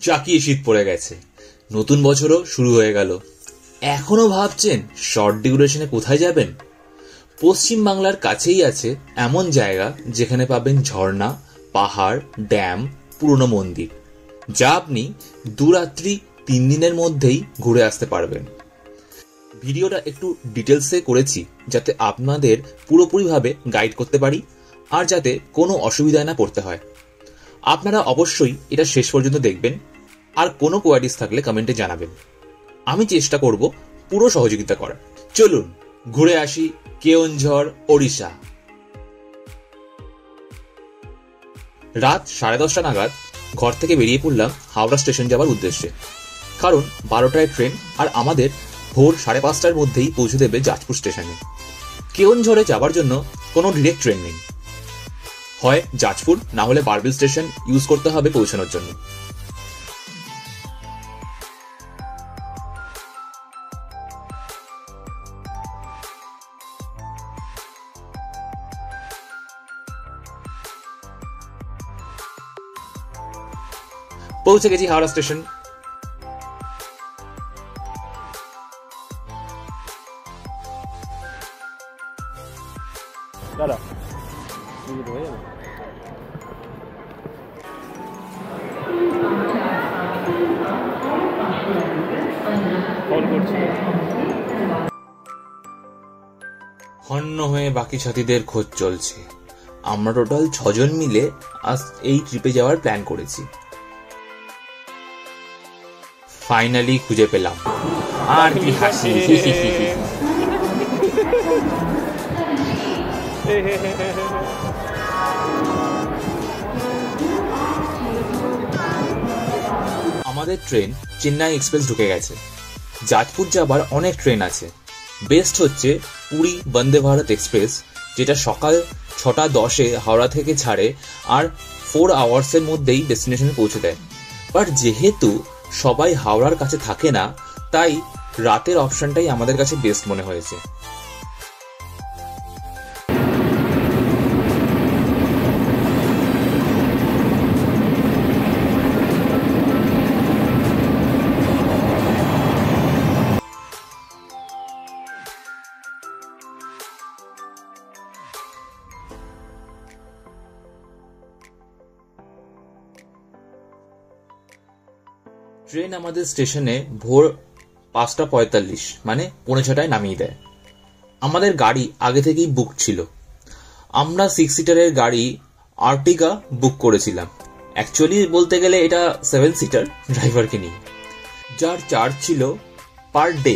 জাকিয়ে শীত পড়ে গেছে, নতুন বছরও শুরু হয়ে গেল। এখনো ভাবছেন শর্ট ডিউরেশনে কোথায় যাবেন? পশ্চিম বাংলার কাছেই আছে এমন জায়গা যেখানে পাবেন ঝর্ণা, পাহাড়, ড্যাম, পুরনো মন্দির, যা আপনি 2 রাত্রি 3 দিনের মধ্যেই ঘুরে আসতে পারবেন। ভিডিওটা একটু ডিটেলসে করেছি যাতে আপনাদের পুরোপুরিভাবে গাইড করতে পারি আর যাতে কোনো অসুবিধায় না পড়তে হয়। আপনারা অবশ্যই এটা শেষ পর্যন্ত দেখবেন আর কোনো কোয়ারিজ থাকলে কমেন্টে জানাবেন। আমি চেষ্টা করব পুরো সহযোগিতা করার। চলুন ঘুরে আসি কেওনঝড়, ওড়িশা। রাত 10:30 নাগাদ ঘর থেকে বেরিয়ে পড়লাম হাওড়া স্টেশন যাওয়ার উদ্দেশ্যে, কারণ 12টায় ট্রেন আর আমাদের ভোর 5:30টার মধ্যেই পৌঁছে দেবে জাজপুর স্টেশনে। কেওনঝড়ে যাওয়ার জন্য কোনো ডিরেক্ট ট্রেন নেই, হয় জাজপুর না হলে বারবিল স্টেশন ইউজ করতে হবে পৌঁছানোর জন্য। পৌঁছে গেছি হাওড়া স্টেশন। দাদা হন্য হয়ে বাকি সাথীদের খোঁজ চলছে। আমরা টোটাল 6 জন মিলে আজ এই ট্রিপে যাওয়ার প্ল্যান করেছি। ফাইনালি খুঁজে পেলাম। আর কি হাসি! আমাদের ট্রেন চেন্নাই এক্সপ্রেস ঢুকে গেছে। জাজপুর যাবার অনেক ট্রেন আছে, বেস্ট হচ্ছে পুরী বন্দে ভারত এক্সপ্রেস, যেটা সকাল 6:10 হাওড়া থেকে ছাড়ে আর 4 আওয়ার্সের মধ্যেই ডেস্টিনেশনে পৌঁছে দেয়। বাট যেহেতু সবাই হাওড়ার কাছে থাকে না, তাই রাতের অপশনটাই আমাদের কাছে বেস্ট মনে হয়েছে। ট্রেন আমাদের স্টেশনে ভোর 5:45 মানে 5:45 নামিয়ে দেয়। আমাদের গাড়ি আগে থেকেই বুক ছিল। আমরা 6 সিটারের গাড়ি আর্টিকা বুক করেছিলাম। অ্যাকচুয়ালি বলতে গেলে এটা 7 সিটার ড্রাইভারকে নিয়ে, যার চার্জ ছিল পার ডে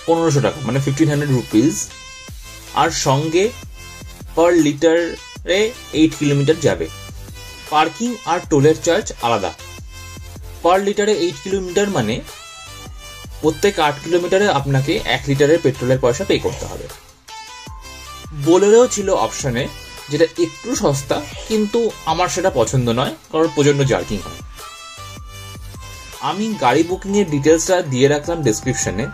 1500 টাকা মানে 1500 রুপিস, আর সঙ্গে পার লিটারে 8 কিলোমিটার যাবে। পার্কিং আর টোলের চার্জ আলাদা। পার লিটারে 8 কিলোমিটার মানে প্রত্যেক 8 কিলোমিটারে আপনাকে 1 লিটারের পেট্রোলের পয়সা পে করতে হবে। বোলেরো ছিল অপশনে, যেটা একটু সস্তা, কিন্তু আমার সেটা পছন্দ নয় কারণ প্রচন্ড জার্কিং হয়। আমি গাড়ি বুকিং এর ডিটেলসটা দিয়ে রাখলাম ডেসক্রিপশনে।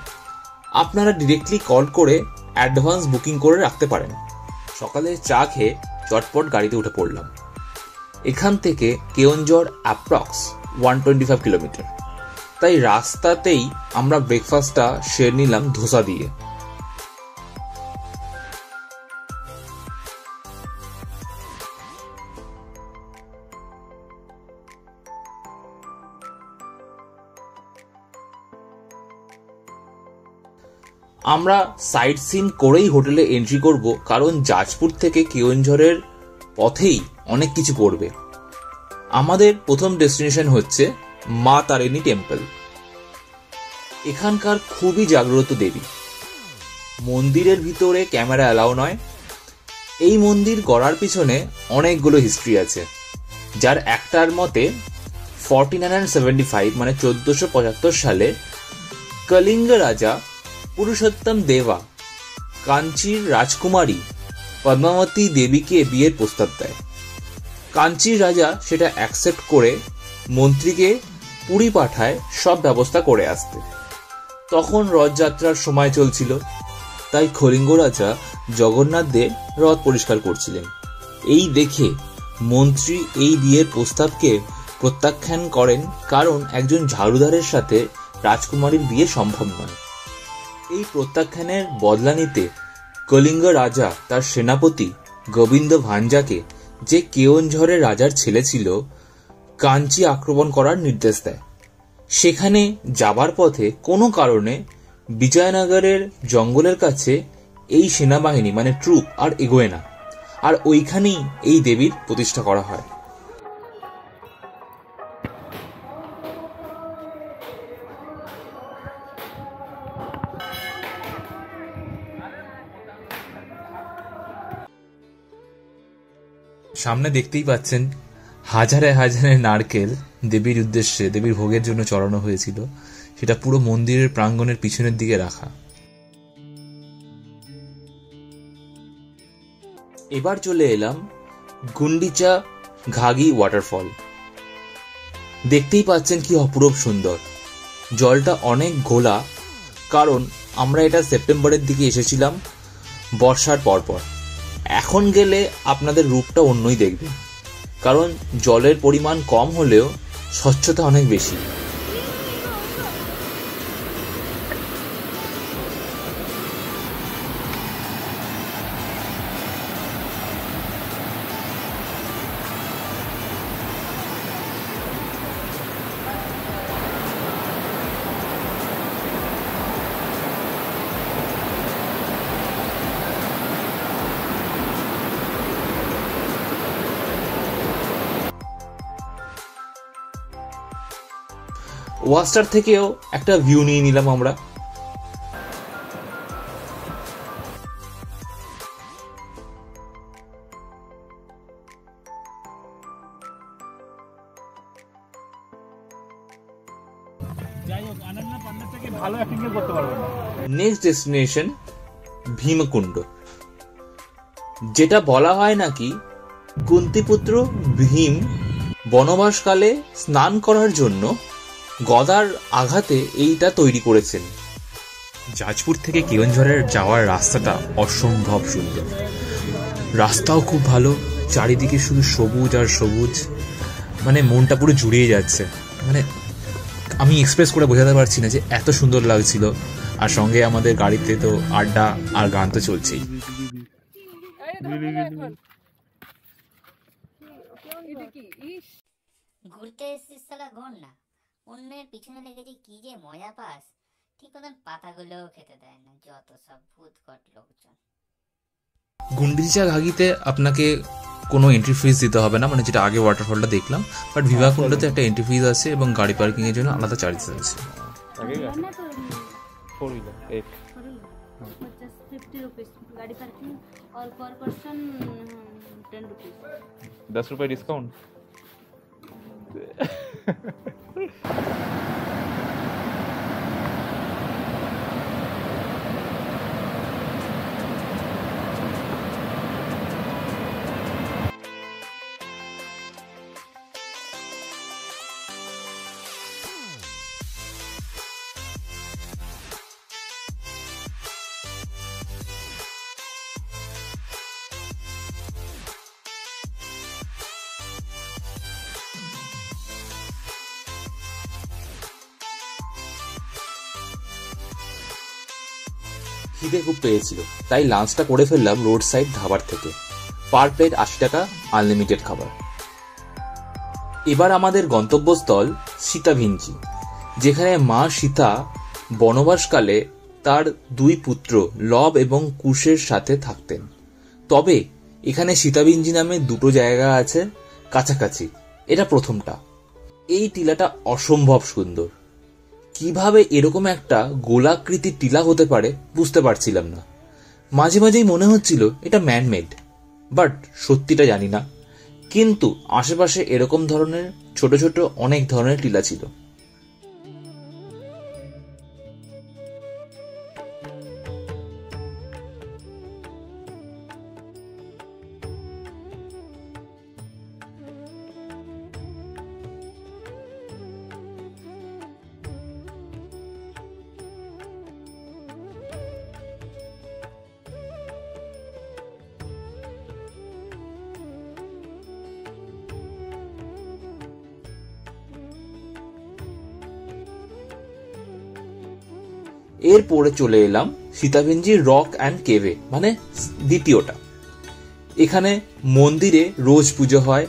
আপনারা ডিরেক্টলি কল করে অ্যাডভান্স বুকিং করে রাখতে পারেন। সকালে চা খেয়ে চটপট গাড়িতে উঠে পড়লাম। এখান থেকে কেওনঝড় অ্যাপ্রক্স 125 কিলোমিটার, তাই রাস্তাতেই আমরা ব্রেকফাস্টটা সেরে নিলাম ধোসা দিয়ে। আমরা সাইট সিন করেই হোটেলে এন্ট্রি করব, কারণ জাজপুর থেকে কেওনঝড়ের পথেই অনেক কিছু পড়বে। আমাদের প্রথম ডেস্টিনেশন হচ্ছে মা তারিণী টেম্পল। এখানকার খুবই জাগ্রত দেবী। মন্দিরের ভিতরে ক্যামেরা অ্যালাউ নয়। এই মন্দির গড়ার পিছনে অনেকগুলো হিস্ট্রি আছে, যার একটার মতে 1475 মানে 1475 সালে কলিঙ্গ রাজা পুরুষোত্তম দেবা কাঞ্চির রাজকুমারী পদ্মাবতী দেবীকে বিয়ের প্রস্তাব দেয়। কাঞ্চির রাজা সেটা অ্যাকসেপ্ট করে মন্ত্রীকে পুরী পাঠায় সব ব্যবস্থা করে আসতে। তখন রথযাত্রার সময় চলছিল, তাই কলিঙ্গ রাজা জগন্নাথ দেব রথ পরিষ্কার করছিলেন। এই দেখে মন্ত্রী এই বিয়ের প্রস্তাবকে প্রত্যাখ্যান করেন, কারণ একজন ঝাড়ুদারের সাথে রাজকুমারীর বিয়ে সম্ভব নয়। এই প্রত্যাখ্যানের বদলা নিতে কলিঙ্গ রাজা তার সেনাপতি গোবিন্দ ভাঞ্জাকে, যে কেওনঝড়ের রাজার ছেলে ছিল, কাঞ্চি আক্রমণ করার নির্দেশ দেয়। সেখানে যাবার পথে কোনো কারণে বিজয়নগরের জঙ্গলের কাছে এই সেনাবাহিনী মানে ট্রুপ আর এগোয় না, আর ওইখানেই এই দেবীর প্রতিষ্ঠা করা হয়। সামনে দেখতেই পাচ্ছেন হাজারে হাজারে নারকেল দেবীর উদ্দেশ্যে, দেবীর ভোগের জন্য চড়ানো হয়েছিল। সেটা পুরো মন্দিরের প্রাঙ্গণের পিছনের দিকে রাখা। এবার চলে এলাম গুন্ডিচা ঘাগি ওয়াটারফল। দেখতেই পাচ্ছেন কি অপূরূপ সুন্দর। জলটা অনেক ঘোলা, কারণ আমরা এটা সেপ্টেম্বরের দিকে এসেছিলাম বর্ষার পরপর। এখন গেলে আপনাদের রূপটা অন্যই দেখবেন, কারণ জলের পরিমাণ কম হলেও স্বচ্ছতা অনেক বেশি। ওয়াস্টার থেকেও একটা ভিউ নিয়ে নিলাম আমরা। নেক্সট ডেস্টিনেশন ভীমকুণ্ড, যেটা বলা হয় নাকি কুন্তিপুত্র ভীম বনবাসকালে স্নান করার জন্য গদার আঘাতে এইটা তৈরি করেছেন। জাজপুর থেকে কেওনঝড়ের যাওয়ার রাস্তাটা অসম্ভব সুন্দর, রাস্তাও খুব ভালো, চারিদিকে শুধু সবুজ আর সবুজ, মানে মনটা পুরো জুড়িয়ে যাচ্ছে। মানে আমি এক্সপ্রেস করে বোঝাতে পারছি না যে এত সুন্দর লাগছিল। আর সঙ্গে আমাদের গাড়িতে তো আড্ডা আর গান তো চলছেই। ঘুরতে এসেছিস সালা, ঘর না, অন্যের পিছনে লেগেছে কি যে মজা পাস, ঠিক মতন পাতাগুলোও খেতে দেয় না, যত সব ভূতকট লোকজন। গুন্ডিচা ঘাগিতে আপনাকে কোনো এন্ট্রি ফিস দিতে হবে না, মানে যেটা আগে ওয়াটারফলটা দেখলাম, বাট ভীমাকুণ্ডতে একটা এন্ট্রি ফিস আছে এবং গাড়ি পার্কিং এর জন্য আলাদা চার্জেস আছে। गाड़ी पार्किंग और पर पर्सन 10 रुपीज, 10 रुपए डिस्काउंट। খিদে খুব পেয়েছিল, তাই লাঞ্চটা করে ফেললাম রোড সাইড ধাবার থেকে। পার প্লেট 80 টাকা, আনলিমিটেড খাবার। এবার আমাদের গন্তব্যস্থল সীতাভিঞ্জি, যেখানে মা সীতা বনবাসকালে তার 2 পুত্র লব এবং কুশের সাথে থাকতেন। তবে এখানে সীতাভিঞ্জি নামে 2টো জায়গা আছে কাছাকাছি। এটা প্রথমটা। এই টিলাটা অসম্ভব সুন্দর। কিভাবে এরকম একটা গোলাকৃতির টিলা হতে পারে বুঝতে পারছিলাম না। মাঝে মাঝেই মনে হচ্ছিল এটা ম্যানমেড, বাট সত্যিটা জানি না। কিন্তু আশেপাশে এরকম ধরনের ছোট ছোট অনেক ধরনের টিলা ছিল। এরপরে চলে এলাম সীতাভেঞ্জি রক অ্যান্ড কেভে, মানে দ্বিতীয়টা। এখানে মন্দিরে রোজ পুজো হয়।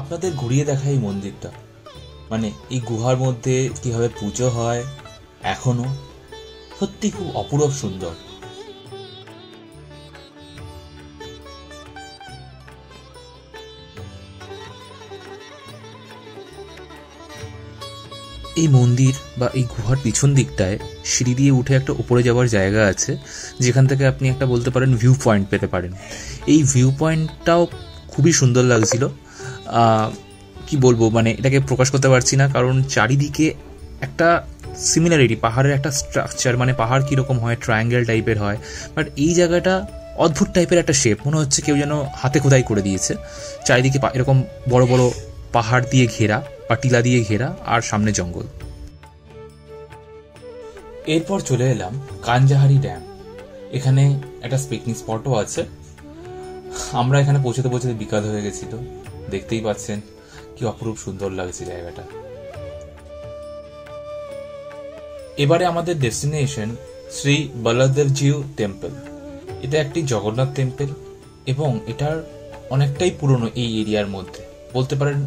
আপনাদের ঘুরিয়ে দেখা এই মন্দিরটা, মানে এই গুহার মধ্যে কিভাবে পুজো হয় এখনো, সত্যি খুব অপূরব সুন্দর। এই মন্দির বা এই গুহার পিছন দিকটায় সিঁড়ি দিয়ে উঠে একটা উপরে যাওয়ার জায়গা আছে, যেখান থেকে আপনি একটা বলতে পারেন ভিউ পয়েন্ট পেতে পারেন। এই ভিউ পয়েন্টটাও খুবই সুন্দর লাগছিল। কি বলবো, মানে এটাকে প্রকাশ করতে পারছি না, কারণ চারিদিকে একটা সিমিলারিটি, পাহাড়ের একটা স্ট্রাকচার, মানে পাহাড় কীরকম হয়, ট্রায়াঙ্গেল টাইপের হয়, বাট এই জায়গাটা অদ্ভুত টাইপের একটা শেপ, মনে হচ্ছে কেউ যেন হাতে খোদাই করে দিয়েছে। চারিদিকে এরকম বড় বড় পাহাড় দিয়ে ঘেরা বা টিলা দিয়ে ঘেরা, আর সামনে জঙ্গল। এরপর চলে এলাম কানজাহারি ড্যাম। এখানে একটা পিকনিক স্পটও আছে। আমরা এখানে পৌঁছতে পৌঁছতে বিকাল হয়ে গেছিল, দেখতেই পাচ্ছেন কি অপরূপ সুন্দর লাগছে জায়গাটা। এবারে আমাদের ডেস্টিনেশন শ্রী বলদেবজিউ টেম্পল। এটা একটি জগন্নাথ টেম্পল এবং এটার অনেকটাই পুরনো এই এরিয়ার মধ্যে, বলতে পারেন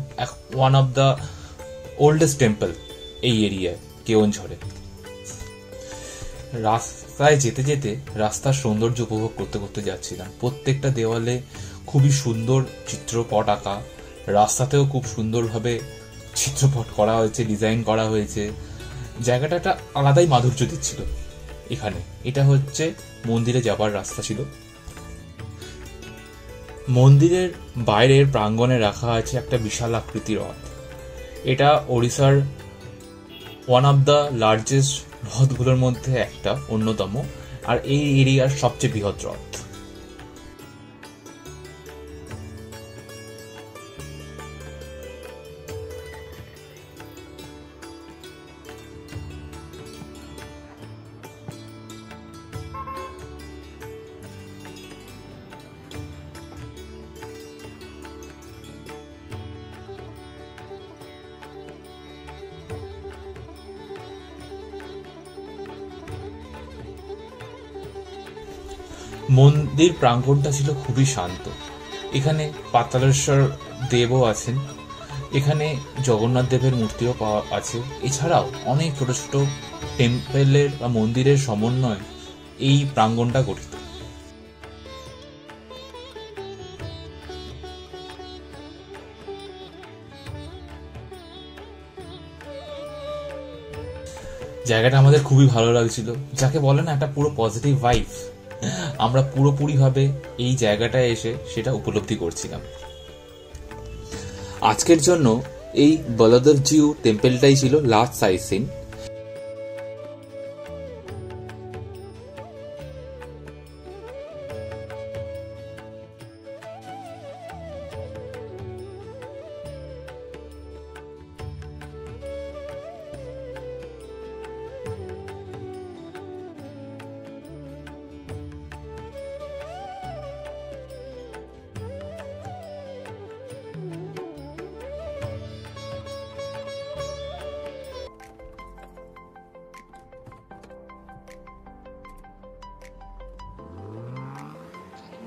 one of the oldest temple এই এরিয়ায়, কেওনঝড়ে। রাস্তায় যেতে যেতে রাস্তার সৌন্দর্য উপভোগ করতে করতে যাচ্ছিলাম। প্রত্যেকটা দেওয়ালে খুবই সুন্দর চিত্রপট আঁকা, রাস্তাতেও খুব সুন্দরভাবে চিত্রপট করা হয়েছে, ডিজাইন করা হয়েছে। জায়গাটা একটা আলাদাই মাধুর্য দিচ্ছিল এখানে। এটা হচ্ছে মন্দিরে যাবার রাস্তা ছিল। মন্দিরের বাইরের প্রাঙ্গণে রাখা আছে একটা বিশাল আকৃতির রথ। এটা ওড়িশার ওয়ান অফ দ্য লার্জেস্ট রথগুলোর মধ্যে একটা অন্যতম, আর এই এরিয়ার সবচেয়ে বৃহৎ রথ। মন্দির প্রাঙ্গণটা ছিল খুবই শান্ত। এখানে পাতালেশ্বর দেবও আছেন, এখানে জগন্নাথ দেবের মূর্তিও পাওয়া আছে। এছাড়াও অনেক ছোট ছোট টেম্পলের বা মন্দিরের সমন্বয় এই প্রাঙ্গণটা গঠিত। জায়গাটা আমাদের খুবই ভালো লাগছিল, যাকে বলে না একটা পুরো পজিটিভ ভাইব। আমরা পুরোপুরিভাবে এই জায়গাটায় এসে সেটা উপলব্ধি করছিলাম। আজকের জন্য এই বলদেবজিউ টেম্পলটাই ছিল লাস্ট সাইট সিন।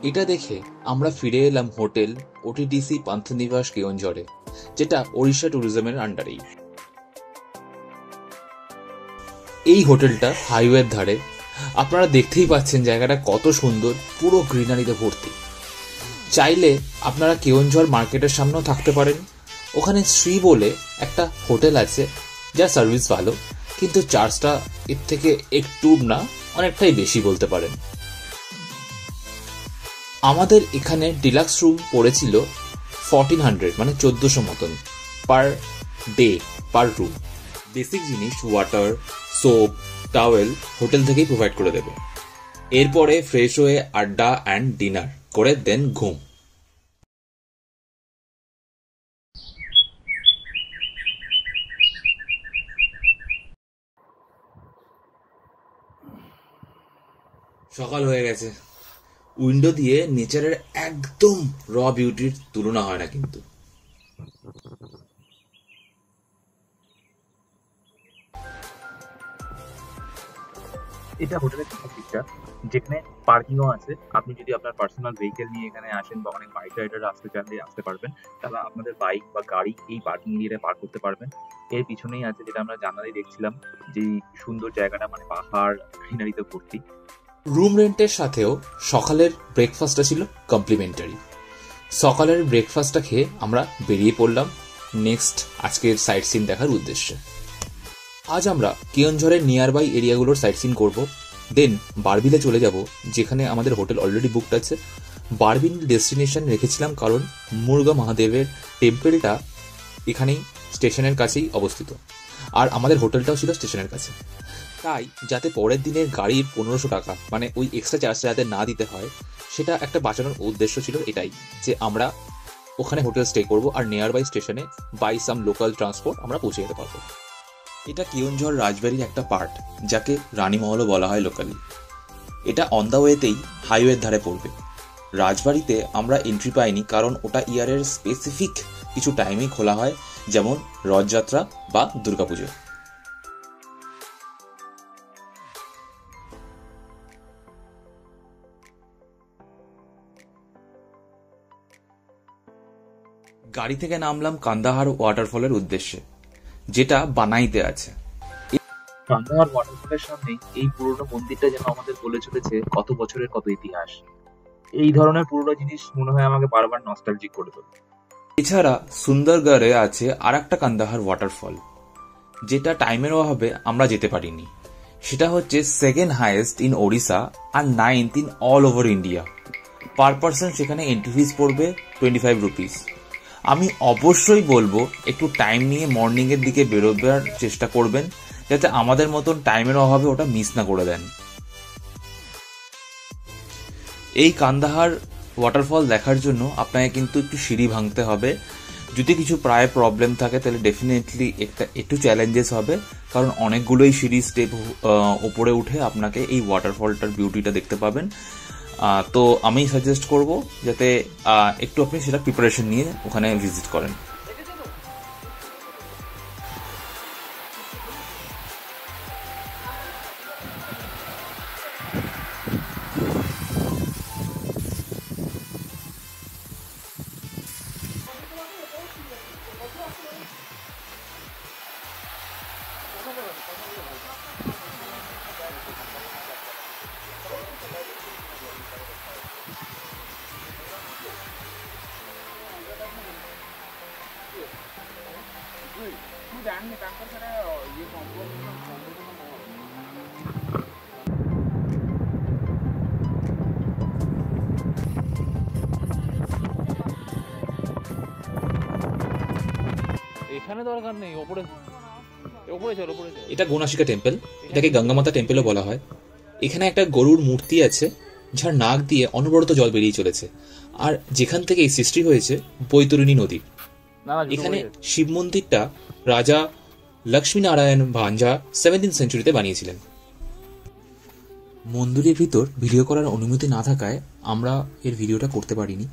এটা দেখে আমরা ফিরে এলাম হোটেল ওটিডিসি পান্থনিবাস কেওনঝড়ে, যেটা ওড়িশা ট্যুরিজমের আন্ডারেই। এই হোটেলটা হাইওয়ের ধারে। আপনারা দেখতেই পাচ্ছেন জায়গাটা কত সুন্দর, পুরো গ্রিনারিতে ভর্তি। চাইলে আপনারা কেওনঝড় মার্কেটের সামনেও থাকতে পারেন। ওখানে শ্রী বলে একটা হোটেল আছে যার সার্ভিস ভালো, কিন্তু চার্জটা এর থেকে একটু না অনেকটাই বেশি বলতে পারেন। আমাদের এখানে ডিলাক্স রুম পড়েছিল 1400 মানে 1400 মতন per day per room. Basic জিনিস ওয়াটার, সোপ, টাওয়েল হোটেল থেকেই প্রোভাইড করে দেবে। এরপরে ফ্রেশ হয়ে আড্ডা অ্যান্ড ডিনার করে দেন ঘুম। সকাল হয়ে গেছে। উইন্ডো দিয়ে নেচারের একদম র বিউটির তুলনা হয় না কিন্তু। এটা হোটেলের কিছু ফিচার, যেখানে পার্কিংও আছে। আপনি যদি আপনার পার্সোনাল ভেহিকেল নিয়ে এখানে আসেন বা অনেক বাইক রাইডার আসতে চাইলে আসতে পারবেন, তাহলে আপনাদের বাইক বা গাড়ি এই পার্কিং এরিয়ায় পার্ক করতে পারবেন। এর পিছনেই আছে, যেটা আমরা জানালেই দেখছিলাম, যে সুন্দর জায়গাটা, মানে পাহাড় গ্রিনারিতে ভর্তি। রুম রেন্টের সাথেও সকালের ব্রেকফাস্টটা ছিল কমপ্লিমেন্টারি। সকালের ব্রেকফাস্টটা খেয়ে আমরা বেরিয়ে পড়লাম নেক্সট আজকের সাইট সিন দেখার উদ্দেশ্যে। আজ আমরা কেওনঝড়ের নিয়ার বাই এরিয়াগুলোর সাইট সিন করবো, দেন বারবিলে চলে যাব, যেখানে আমাদের হোটেল অলরেডি বুকড আছে। বারবিল ডেস্টিনেশন রেখেছিলাম কারণ মুরগা মহাদেবের টেম্পলটা এখানেই স্টেশনের কাছেই অবস্থিত, আর আমাদের হোটেলটাও ছিল স্টেশনের কাছে। তাই যাতে পরের দিনের গাড়ির 1500 টাকা মানে ওই এক্সট্রা চার্জটা যাতে না দিতে হয়, সেটা একটা বাঁচানোর উদ্দেশ্য ছিল এটাই, যে আমরা ওখানে হোটেল স্টে করবো আর নিয়ার বাই স্টেশনে বাই সাম লোকাল ট্রান্সপোর্ট আমরা পৌঁছে যেতে পারবো। এটা কেওনঝড় রাজবাড়ির একটা পার্ট, যাকে রানীমহলও বলা হয় লোকালি। এটা অন দ্য ওয়েতেই হাইওয়ের ধারে পড়বে। রাজবাড়িতে আমরা এন্ট্রি পাইনি কারণ ওটা ইয়ারের স্পেসিফিক কিছু টাইমেই খোলা হয়, যেমন রথযাত্রা বা দুর্গাপুজো। গাড়ি থেকে নামলাম কান্দাহার ওয়াটারফলের উদ্দেশ্যে, যেটা বানাইতে আছে। কান্দাহার ওয়াটারফলের সামনে এই পুরোনো মন্দিরটা যেন আমাদের বলে চলেছে কত বছরের কত ইতিহাস। এই ধরনের পুরোনো জিনিস মনে হয় আমাকে বারবার নস্টালজিক করে তোলে। এছাড়া সুন্দরগড়ে আছে আর একটা কান্দাহার ওয়াটারফল, যেটা টাইমের অভাবে আমরা যেতে পারিনি। সেটা হচ্ছে সেকেন্ড হাইয়েস্ট ইন ওড়িশা আর 9th in all over India. Per person সেখানে এন্ট্রি ফিস পড়বে 25 রুপিস। আমি অবশ্যই বলবো একটু টাইম নিয়ে মর্নিং এর দিকে বেরোবার চেষ্টা করবেন, যাতে আমাদের মতন টাইমের অভাবে ওটা মিস না করে দেন। এই কান্দাহার ওয়াটারফল দেখার জন্য আপনাকে কিন্তু একটু সিঁড়ি ভাঙতে হবে। যদি কিছু প্রায় প্রবলেম থাকে তাহলে ডেফিনেটলি একটু চ্যালেঞ্জেস হবে, কারণ অনেকগুলোই সিঁড়ি স্টেপ উপরে উঠে আপনাকে এই ওয়াটারফলটার বিউটিটা দেখতে পাবেন। তো আমি সাজেস্ট করব যাতে একটু আপনি সেটা প্রিপারেশন নিয়ে ওখানে ভিজিট করেন। এখানে দরকার নেই, ওপরে ওপরে চলো, ওপরে চলো। এটা গোনাশিকা টেম্পল, এটাকে গঙ্গামাতা টেম্পলও বলা হয়। এখানে একটা গরুর মূর্তি আছে, যার নাক দিয়ে অনবরত জল বেরিয়ে চলেছে, আর যেখান থেকে এই সৃষ্টি হয়েছে বৈতরণী নদী। এখানে শিব মন্দিরটা রাজা লক্ষ্মীনারায়ণ ভাঞ্জা 17th সেঞ্চুরিতে বানিয়েছিলেন। মন্দিরের ভিতর ভিডিও করার অনুমতি না থাকায় আমরা এর ভিডিওটা করতে পারিনি,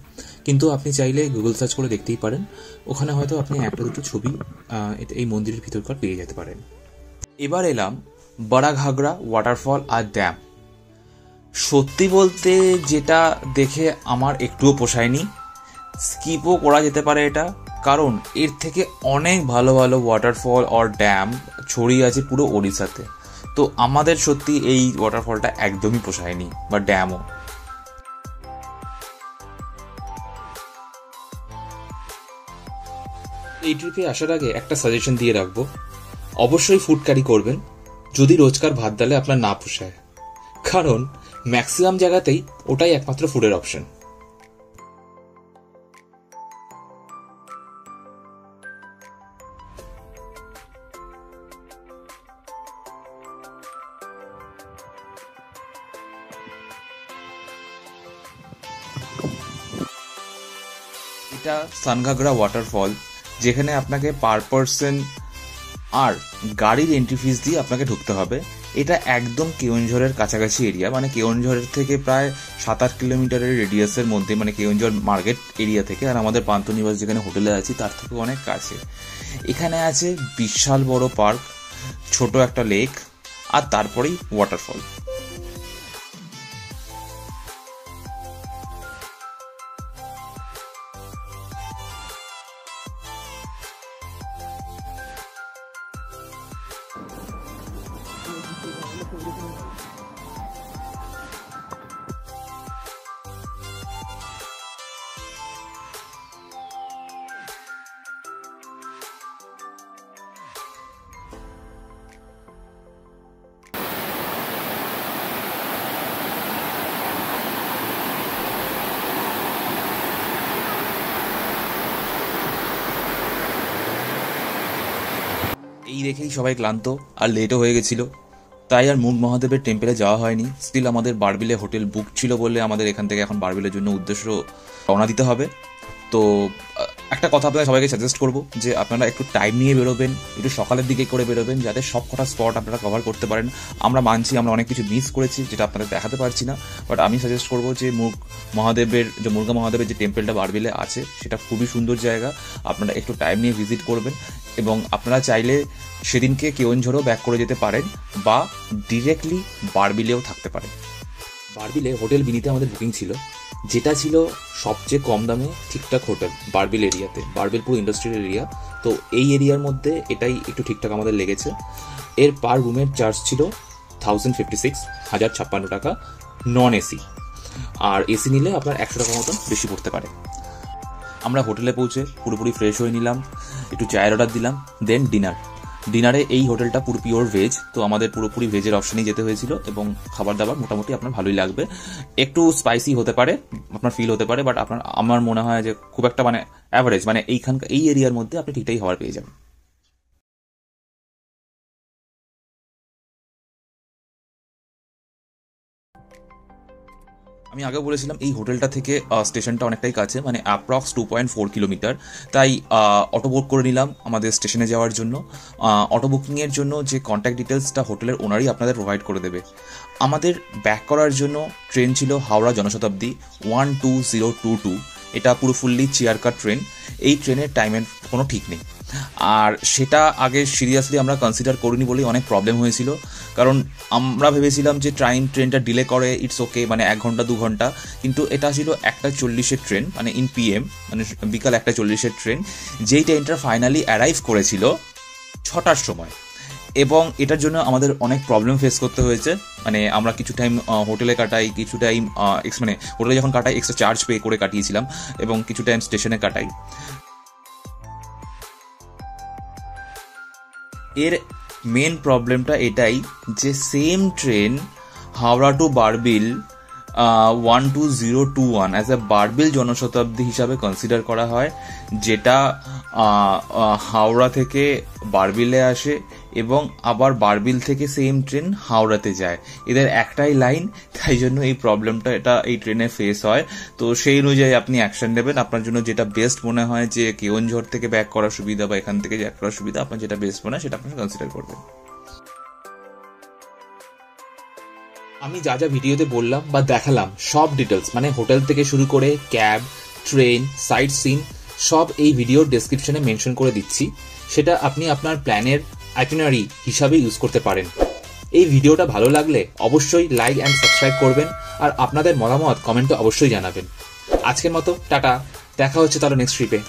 কিন্তু আপনি চাইলে গুগল সার্চ করে দেখতেই পারেন, ওখানে হয়তো আপনি একটা দুটো ছবি এই মন্দিরের ভিতরকার পেয়ে যেতে পারেন। এবার এলাম বড়া ঘাগরা ওয়াটারফল আর ড্যাম। সত্যি বলতে যেটা দেখে আমার একটুও পোষায়নি, স্কিপও করা যেতে পারে এটা, কারণ এর থেকে অনেক ভালো ভালো ওয়াটারফল আর ড্যাম ছড়িয়ে আছে পুরো ওড়িশাতে। তো আমাদের সত্যি এই ওয়াটারফলটা একদমই পোষায়নি, বা ড্যামও। এই ট্রিপে আসার আগে একটা সাজেশন দিয়ে রাখবো, অবশ্যই ফুড ক্যারি করবেন যদি রোজকার ভাত ডালে আপনার না পোষায়, কারণ ম্যাক্সিমাম জায়গাতেই ওটাই একমাত্র ফুডের অপশন। এটা সানঘাগরা ওয়াটারফল, যেখানে আপনাকে পার পার্সন আর গাড়ির এন্ট্রি ফিস দিয়ে আপনাকে ঢুকতে হবে। এটা একদম কেওনঝড়ের কাছাকাছি এরিয়া, মানে কেওনঝড়ের থেকে প্রায় 7-8 কিলোমিটারের রেডিয়াসের মধ্যে, মানে কেওনঝড় মার্কেট এরিয়া থেকে। আর আমাদের পান্থনিবাস যেখানে হোটেলে আছি তার থেকে অনেক কাছে। এখানে আছে বিশাল বড় পার্ক, ছোট একটা লেক, আর তারপরেই ওয়াটারফল। এই দেখেই সবাই ক্লান্ত আর লেটও হয়ে গেছিল, তাই আর মুগ মহাদেবের টেম্পেলে যাওয়া হয়নি। স্টিল আমাদের বারবিলে হোটেল বুক ছিল বলে আমাদের এখান থেকে এখন বারবিলের জন্য উদ্দেশ্য রওনা দিতে হবে। তো একটা কথা আপনাদের সবাইকে সাজেস্ট করবো যে আপনারা একটু টাইম নিয়ে বেরোবেন, একটু সকালের দিকে করে বেরোবেন, যাতে সব কটা স্পট আপনারা কভার করতে পারেন। আমরা মানছি আমরা অনেক কিছু মিস করেছি যেটা আপনাদের দেখাতে পারছি না, বাট আমি সাজেস্ট করবো যে মুরগা মহাদেবের যে টেম্পলটা বারবিলে আছে সেটা খুবই সুন্দর জায়গা। আপনারা একটু টাইম নিয়ে ভিজিট করবেন এবং আপনারা চাইলে সেদিনকে কেওনঝড়ও ব্যাক করে যেতে পারেন বা ডিরেক্টলি বারবিলেও থাকতে পারেন। বারবিলে হোটেল বিনিতে আমাদের বুকিং ছিল, যেটা ছিল সবচেয়ে কম দামে ঠিকঠাক হোটেল বারবিল এরিয়াতে। বারবিল পুরো ইন্ডাস্ট্রিয়াল এরিয়া, তো এই এরিয়ার মধ্যে এটাই একটু ঠিকঠাক আমাদের লেগেছে। এর পার রুমের চার্জ ছিল 1056 টাকা, নন এসি। আর এসি নিলে আপনার 100 টাকা মতন বেশি পড়তে পারে। আমরা হোটেলে পৌঁছে পুরোপুরি ফ্রেশ হয়ে নিলাম, একটু চায়ের অর্ডার দিলাম, দেন ডিনারে এই হোটেলটা পুরো পিওর ভেজ, তো আমাদের পুরোপুরি ভেজের অপশনেই যেতে হয়েছিল এবং খাবার দাবার মোটামুটি আপনার ভালোই লাগবে। একটু স্পাইসি হতে পারে, আপনার ফিল হতে পারে, বাট আমার মনে হয় যে খুব একটা মানে অ্যাভারেজ, মানে এই এরিয়ার মধ্যে আপনি ঠিকঠাকই খাবার পেয়ে যাবেন। আমি আগেও বলেছিলাম এই হোটেলটা থেকে স্টেশনটা অনেকটাই কাছে, মানে অ্যাপ্রক্স 2.4 কিলোমিটার। তাই অটো বুক করে নিলাম আমাদের স্টেশনে যাওয়ার জন্য। অটো বুকিংয়ের জন্য যে কন্ট্যাক্ট ডিটেলসটা হোটেলের ওনারই আপনাদের প্রোভাইড করে দেবে। আমাদের ব্যাক করার জন্য ট্রেন ছিল হাওড়া জনশতাব্দী 12022। এটা পুরো ফুললি চেয়ার কার ট্রেন। এই ট্রেনের টাইমের কোনো ঠিক নেই, আর সেটা আগে সিরিয়াসলি আমরা কনসিডার করিনি বলেই অনেক প্রবলেম হয়েছিল। কারণ আমরা ভেবেছিলাম যে ট্রেনটা ডিলে করে ইটস ওকে, মানে 1 ঘন্টা 2 ঘন্টা, কিন্তু এটা ছিল 1:40 ট্রেন, মানে ইন PM, মানে বিকাল 1:40 ট্রেন। যেই ট্রেনটা ফাইনালি অ্যারাইভ করেছিল 6টার সময়, এবং এটার জন্য আমাদের অনেক প্রবলেম ফেস করতে হয়েছে। মানে আমরা কিছু টাইম হোটেলে কাটাই, কিছু টাইম মানে হোটেলে যখন কাটাই এক্সট্রা চার্জ পে করে কাটিয়েছিলাম, এবং কিছু টাইম স্টেশনে কাটাই। এর মেন প্রবলেমটা এটাই যে same train Howrah to Barbil 12021 as a Barbil Janshatabdi হিসাবে কনসিডার করা হয়, যেটা হাওড়া থেকে বারবিলে আসে এবং আবার বারবিল থেকে সেম ট্রেন হাওড়াতে যায়। এদের একটাই লাইন, তাই জন্য এই প্রবলেমটা এই ট্রেনে ফেস হয়। তো সেই অনুযায়ী আপনি অ্যাকশন নেবেন, আপনার জন্য যেটা বেস্ট মনে হয়, যে কেওনঝড় থেকে ব্যাক করার সুবিধা বা এখান থেকে ব্যাক করার সুবিধা, আপনার যেটা বেস্ট মনে হয় সেটা আপনি কনসিডার করবেন। আমি যা যা ভিডিওতে বললাম বা দেখালাম সব ডিটেলস, মানে হোটেল থেকে শুরু করে ক্যাব, ট্রেন, সাইট সিন, সব এই ভিডিওর ডেসক্রিপশনে মেনশন করে দিচ্ছি। সেটা আপনি আপনার প্ল্যানের আইটিনারি হিসাবে ইউজ করতে পারেন। এই ভিডিওটা ভালো লাগলে অবশ্যই লাইক অ্যান্ড সাবস্ক্রাইব করবেন, আর আপনাদের মতামত কমেন্টে অবশ্যই জানাবেন। আজকের মতো টাটা, দেখা হচ্ছে তাহলে নেক্সট ট্রিপে।